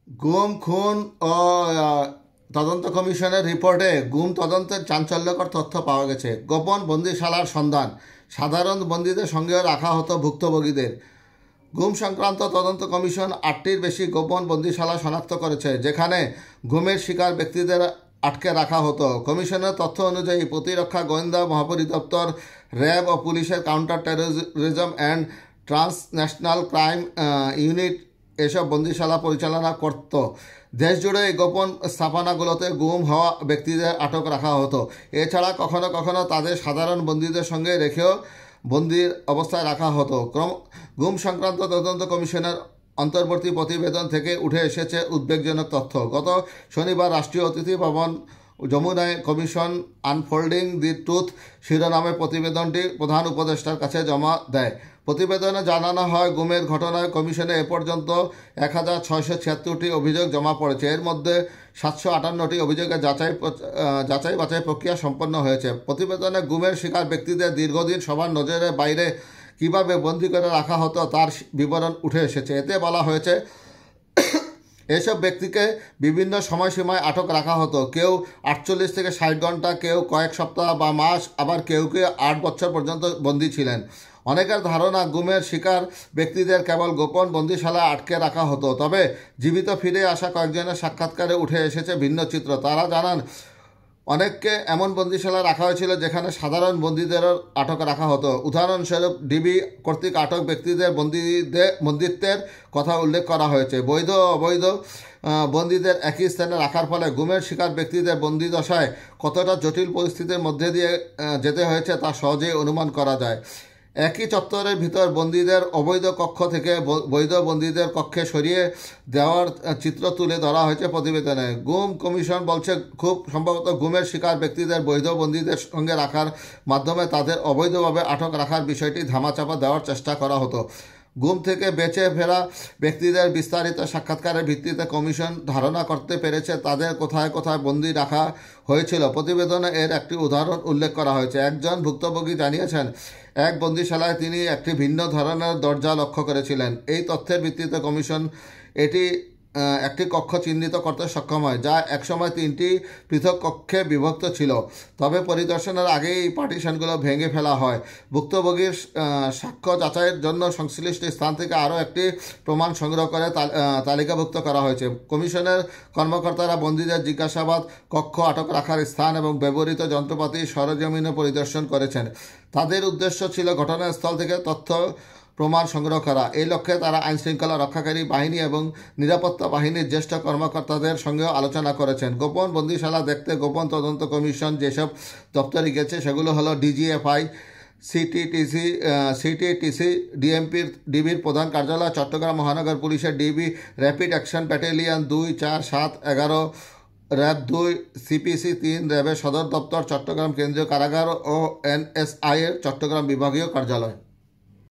গুম খুন ও তদন্ত কমিশনের রিপোর্টে গুম তদন্তের চাঞ্চল্যকর তথ্য পাওয়া গেছে। গোপন বন্দিশালার সন্ধান, সাধারণ বন্দীদের সঙ্গেও রাখা হতো ভুক্তভোগীদের। গুম সংক্রান্ত তদন্ত কমিশন 8টির বেশি গোপন বন্দিশালা শনাক্ত করেছে, যেখানে গুমের শিকার ব্যক্তিদের আটকে রাখা হতো। কমিশনের তথ্য অনুযায়ী প্রতিরক্ষা গোয়েন্দা মহাপরিদপ্তর, র্যাব ও পুলিশের counter terrorism and transnational crime unit এসব বন্দিশালা পরিচালনা করত। দেশজুড়ে এই গোপন স্থাপনাগুলোতে গুম হওয়া ব্যক্তিদের আটক রাখা হতো। এছাড়া কখনো কখনো তাদের সাধারণ বন্দীদের সঙ্গে রেখেও বন্দির অবস্থায় রাখা হতো। গুম সংক্রান্ত তদন্ত কমিশনের অন্তর্বর্তী প্রতিবেদন থেকে উঠে এসেছে উদ্বেগজনক তথ্য। গত শনিবার রাষ্ট্রীয় অতিথি ভবন যমুনায় কমিশন আনফোল্ডিং দি ট্রুথ শিরোনামে প্রতিবেদনটি প্রধান উপদেষ্টার কাছে জমা দেয়। প্রতিবেদনে জানানো হয়, গুমের ঘটনায় কমিশনে এ পর্যন্ত 1676টি অভিযোগ জমা পড়েছে। এর মধ্যে 758টি অভিযোগের যাচাই বাছাই প্রক্রিয়া সম্পন্ন হয়েছে। প্রতিবেদনে গুমের শিকার ব্যক্তিদের দীর্ঘদিন সবার নজরের বাইরে কিভাবে বন্দী করে রাখা হতো তার বিবরণ উঠে এসেছে। এতে বলা হয়েছে, এসব ব্যক্তিকে বিভিন্ন সময়সীমায় আটক রাখা হতো। কেউ 48 থেকে 60 ঘন্টা, কেউ কয়েক সপ্তাহ বা মাস, আবার কেউ 8 বছর পর্যন্ত বন্দী ছিলেন। অনেকের ধারণা, গুমের শিকার ব্যক্তিদের কেবল গোপন বন্দিশালায় আটকে রাখা হতো। তবে জীবিত ফিরে আসা কয়েকজনের সাক্ষাৎকারে উঠে এসেছে ভিন্ন চিত্র। তারা জানান, অনেককে এমন বন্দিশালায় রাখা হয়েছিল যেখানে সাধারণ বন্দীদেরও আটক রাখা হতো। উদাহরণস্বরূপ, ডিবি কর্তৃক আটক ব্যক্তিদের বন্দিত্বের কথা উল্লেখ করা হয়েছে। বৈধ ও অবৈধ বন্দীদের একই স্থানে রাখার ফলে গুমের শিকার ব্যক্তিদের বন্দিদশায় কতটা জটিল পরিস্থিতির মধ্যে দিয়ে যেতে হয়েছে তা সহজেই অনুমান করা যায়। একই চত্বরের ভিতর বন্দীদের অবৈধ কক্ষ থেকে বৈধ বন্দীদের কক্ষে সরিয়ে দেওয়ার চিত্র তুলে ধরা হয়েছে প্রতিবেদনে। গুম কমিশন বলছে, খুব সম্ভবত গুমের শিকার ব্যক্তিদের বৈধ বন্দীদের সঙ্গে রাখার মাধ্যমে তাদের অবৈধভাবে আটক রাখার বিষয়টি ধামাচাপা দেওয়ার চেষ্টা করা হতো। গুম থেকে বেঁচে ফেরা ব্যক্তিদের বিস্তারিত সাক্ষাৎকারের ভিত্তিতে কমিশন ধারণা করতে পেরেছে তাদের কোথায় কোথায় বন্দী রাখা হয়েছিল। প্রতিবেদনে এর একটি উদাহরণ উল্লেখ করা হয়েছে। একজন ভুক্তভোগী জানিয়েছেন, এক বন্দিশালায় তিনি একটি ভিন্ন ধরনের দরজা লক্ষ্য করেছিলেন। এই তথ্যের ভিত্তিতে কমিশন একটি কক্ষ চিহ্নিত করতে সক্ষম হয়, যা একসময় 3টি পৃথক কক্ষে বিভক্ত ছিল। তবে পরিদর্শনের আগেই এই পার্টিশনগুলো ভেঙে ফেলা হয়। ভুক্তভোগীর সাক্ষ্য যাচাইয়ের জন্য সংশ্লিষ্ট স্থান থেকে আরও একটি প্রমাণ সংগ্রহ করে তালিকাভুক্ত করা হয়েছে। কমিশনের কর্মকর্তারা বন্দীদের জিজ্ঞাসাবাদ কক্ষ, আটক রাখার স্থান এবং ব্যবহৃত যন্ত্রপাতি সরেজমিনে পরিদর্শন করেছেন। তাদের উদ্দেশ্য ছিল ঘটনাস্থল থেকে তথ্য প্রমাণ সংগ্রহ করা। এই লক্ষ্যে তারা আইনশৃঙ্খলা রক্ষাকারী বাহিনী এবং নিরাপত্তা বাহিনীর জ্যেষ্ঠ কর্মকর্তাদের সঙ্গেও আলোচনা করেছেন। গোপন বন্দিশালা দেখতে গোপন তদন্ত কমিশন যেসব দপ্তরে গেছে সেগুলো হলো ডিজিএফআই, সিটিটিসি, ডিবির প্রধান কার্যালয়, চট্টগ্রাম মহানগর পুলিশের DB, rapid action battalion 2, 4, 7, 11, RAB 2, CPC 3, র্যাবের সদর দপ্তর, চট্টগ্রাম কেন্দ্রীয় কারাগার ও এনএসআই এর চট্টগ্রাম বিভাগীয় কার্যালয়।